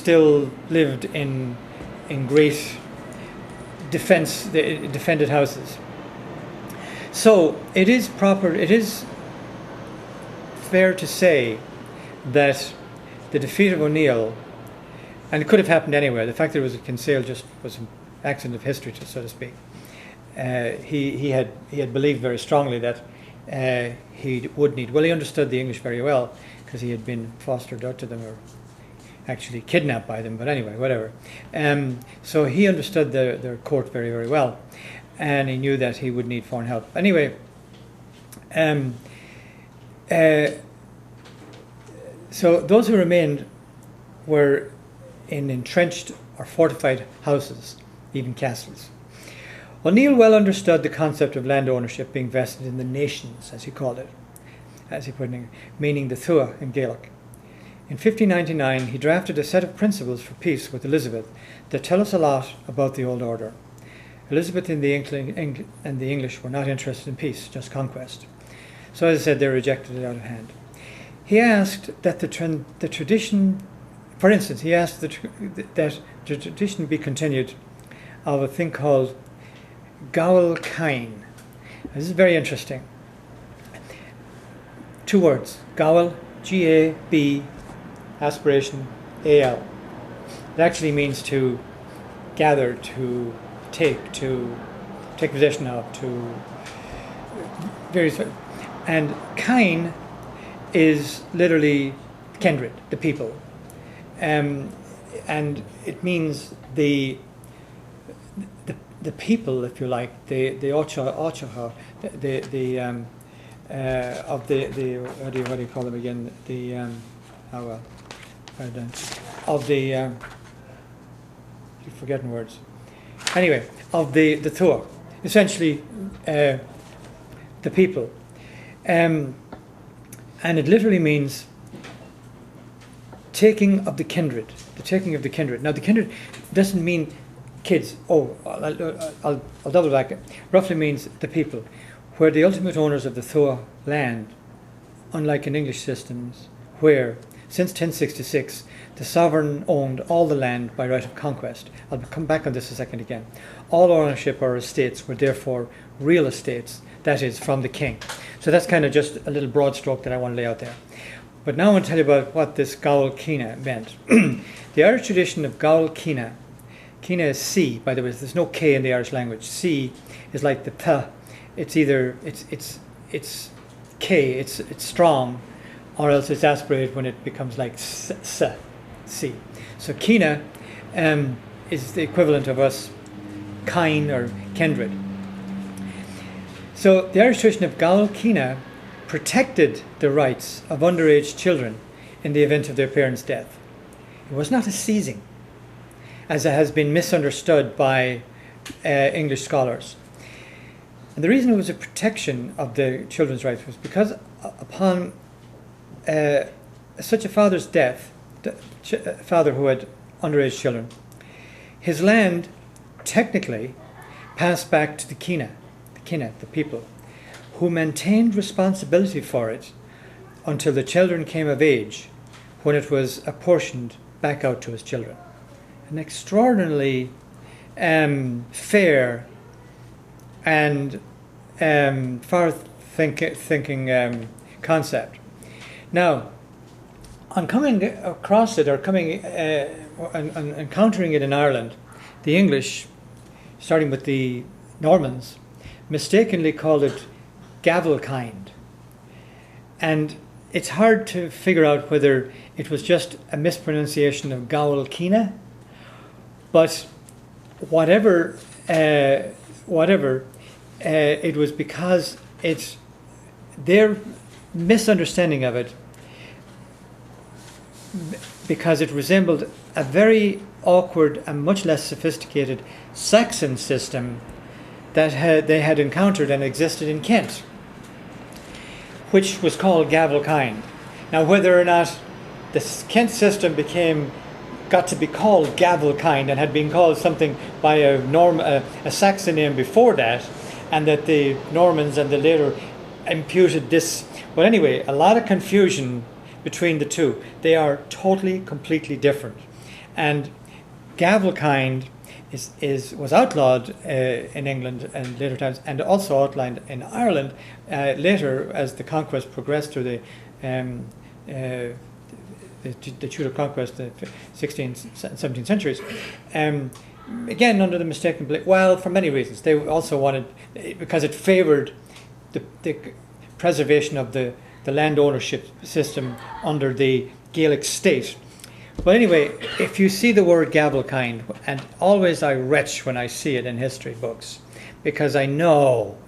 still lived in great defended houses. So it is fair to say that the defeat of O'Neill, and it could have happened anywhere, the fact that it was at Kinsale just was an accident of history, so to speak. He had believed very strongly that he would need. Well, he understood the English very well because he had been fostered out to them, or actually kidnapped by them. But anyway, whatever. So he understood their court very, very well, and he knew that he would need foreign help. Anyway, so those who remained were in entrenched or fortified houses, even castles. O'Neill well understood the concept of land ownership being vested in the nations, as he called it, as he put it, meaning the Tua in Gaelic. In 1599, he drafted a set of principles for peace with Elizabeth that tell us a lot about the old order. Elizabeth and the English were not interested in peace, just conquest. So, as I said, they rejected it out of hand. He asked that the tradition, for instance, he asked that the tradition be continued of a thing called Gael Cain. This is very interesting. 2 words, Gael, G-A-B, aspiration, A-L. It actually means to gather, to take possession of, to various. And Cain is literally kindred, the people, and it means the people, if you like, the Ochaha, of the what do you call them again? You're forgetting words. Anyway, of the Thor, essentially the people, and it literally means taking of the kindred. The taking of the kindred. Now, the kindred doesn't mean kids. Oh, I'll double back. It roughly means the people, where the ultimate owners of the Thua land, unlike in English systems, where since 1066 the sovereign owned all the land by right of conquest. I'll come back on this a second again. All ownership or estates were therefore real estates, that is, from the king. So that's kind of just a little broad stroke that I want to lay out there. But now I want to tell you about what this Gael Cina meant. The Irish tradition of Gael Cina is C, by the way. There's no K in the Irish language. C is like the P. It's either it's K, it's strong, or else it's aspirated when it becomes like C. So Cina is the equivalent of us kine or kindred. So the Irish tradition of Gael Cina protected the rights of underage children in the event of their parents' death. It was not a seizing, as it has been misunderstood by English scholars. And the reason it was a protection of the children's rights was because upon such a father's death, a father who had underage children, his land technically passed back to the Cina, the people, who maintained responsibility for it until the children came of age, when it was apportioned back out to his children. An extraordinarily fair and far-thinking concept. Now, on coming across it, or encountering it in Ireland, the English, starting with the Normans, mistakenly called it Gavelkind. And it's hard to figure out whether it was just a mispronunciation of Gael Cina, but whatever, it was because it's their misunderstanding of it, because it resembled a very awkward and much less sophisticated Saxon system that they had encountered and existed in Kent, which was called Gavelkind. Now, whether or not the Kent system got to be called Gavelkind and had been called something by a Saxon name before that, and that the Normans and the later imputed this. But anyway, a lot of confusion between the two. They are totally, completely different. And gavelkind was outlawed in England in later times, and also outlawed in Ireland later as the conquest progressed through the Tudor conquest, the 16th, 17th centuries. Again, under the mistaken belief, well, for many reasons. They also wanted, because it favoured the preservation of the land ownership system under the Gaelic state. But anyway, if you see the word gavelkind, and always I retch when I see it in history books, because I know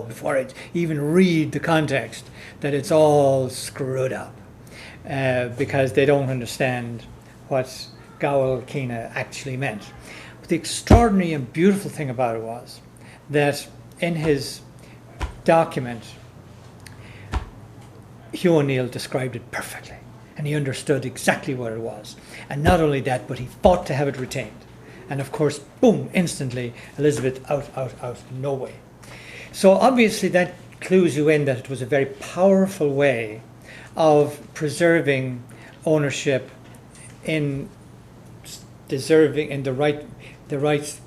before I even read the context that it's all screwed up, because they don't understand what Gael Cíne actually meant. But the extraordinary and beautiful thing about it was that in his document, Hugh O'Neill described it perfectly, and he understood exactly what it was. And not only that, but he fought to have it retained. And of course, boom, instantly, Elizabeth out, no way. So obviously that clues you in that it was a very powerful way of preserving ownership in the right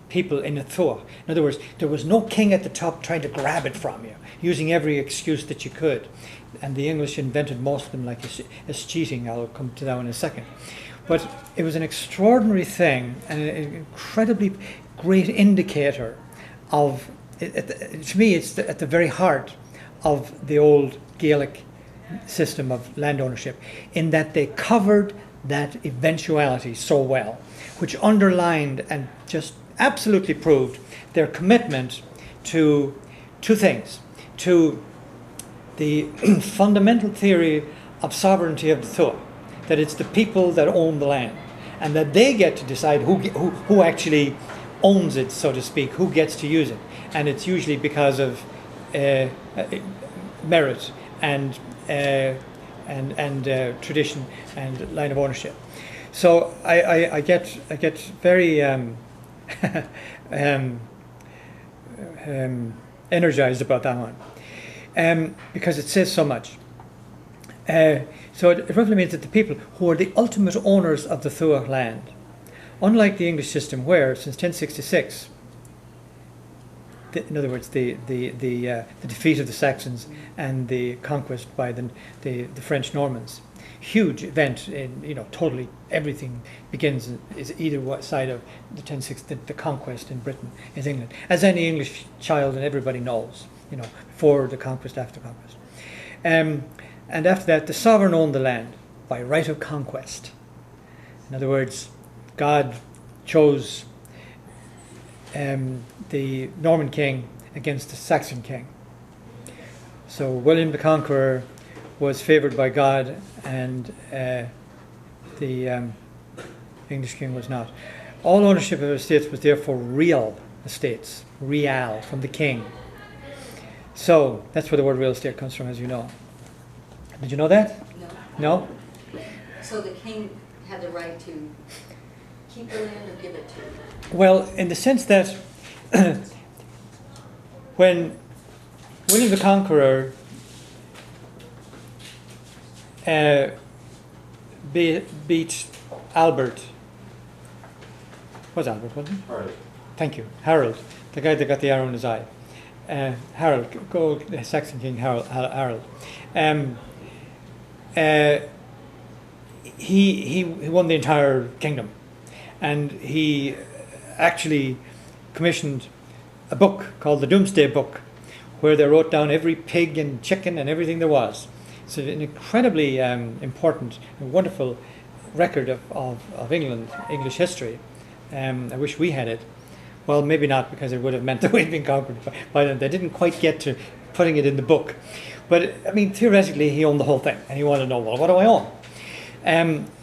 people in a Tuath. In other words, there was no king at the top trying to grab it from you, using every excuse that you could. And the English invented most of them, like as cheating. I'll come to that in a second. But it was an extraordinary thing and an incredibly great indicator of, to me, it's at the very heart of the old Gaelic system of land ownership, in that they covered that eventuality so well, which underlined and just absolutely proved their commitment to two things: to the fundamental theory of sovereignty of the Tuath, that it's the people that own the land, and that they get to decide who actually owns it, so to speak, who gets to use it, and it's usually because of merit and tradition and line of ownership. So I get very energized about that one, because it says so much. So it roughly means that the people who are the ultimate owners of the Tuath land, unlike the English system, where since 1066, in other words, the defeat of the Saxons and the conquest by the French Normans, huge event in totally everything begins is either side of the 1060, the conquest in Britain is England, as any English child and everybody knows, before the conquest, after conquest. And after that, the sovereign owned the land by right of conquest. In other words, God chose the Norman king against the Saxon king. So William the Conqueror was favoured by God, and the English king was not. All ownership of estates was therefore real estates, real, from the king. So that's where the word real estate comes from, as you know. Did you know that? No. No? So the king had the right to keep the land or give it to? Well, in the sense that when William the Conqueror beat Albert, was Albert, wasn't it? Harold. Thank you, Harold, the guy that got the arrow in his eye. Harold, Saxon King Harold. He won the entire kingdom, and he actually commissioned a book called the Domesday Book, where they wrote down every pig and chicken and everything there was. So an incredibly important and wonderful record of English history. I wish we had it. Well, maybe not, because it would have meant that we'd been conquered by them. They didn't quite get to putting it in the book. But, I mean, theoretically, he owned the whole thing, and he wanted to know, well, what do I own?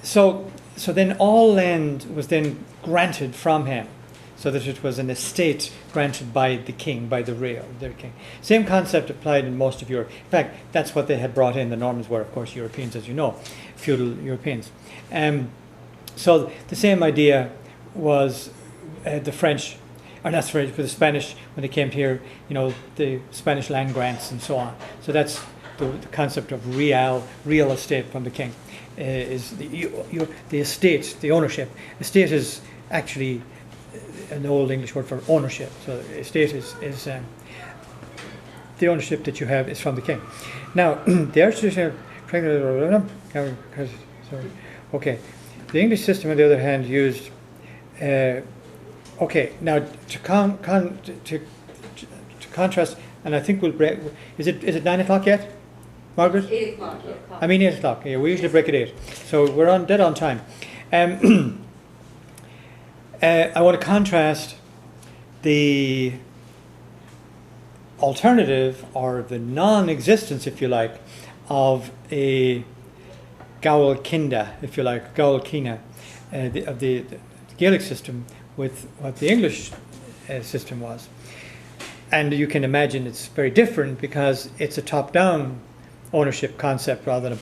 So then all land was then granted from him, so that it was an estate granted by the king, by their king. Same concept applied in most of Europe. In fact, that's what they had brought in. The Normans were, of course, Europeans, as you know, feudal Europeans. So the same idea was the French, or not French, but the Spanish, when they came here, the Spanish land grants and so on. So that's the concept of real estate from the king. Is the estate, the ownership. Estate is actually an old English word for ownership. So estate is the ownership that you have is from the king. Now, the Archdiocese, okay. The English system, on the other hand, used. Okay, now to contrast, and I think we'll break. Is it 9 o'clock yet, Margaret? 8 o'clock. I mean 8 o'clock. Yeah, we usually break at 8, so we're dead on time. I want to contrast the alternative, or the non-existence, if you like, of a Gael Kinda, if you like, Gael Kina, of the Gaelic system with what the English system was. And you can imagine it's very different because it's a top-down ownership concept rather than a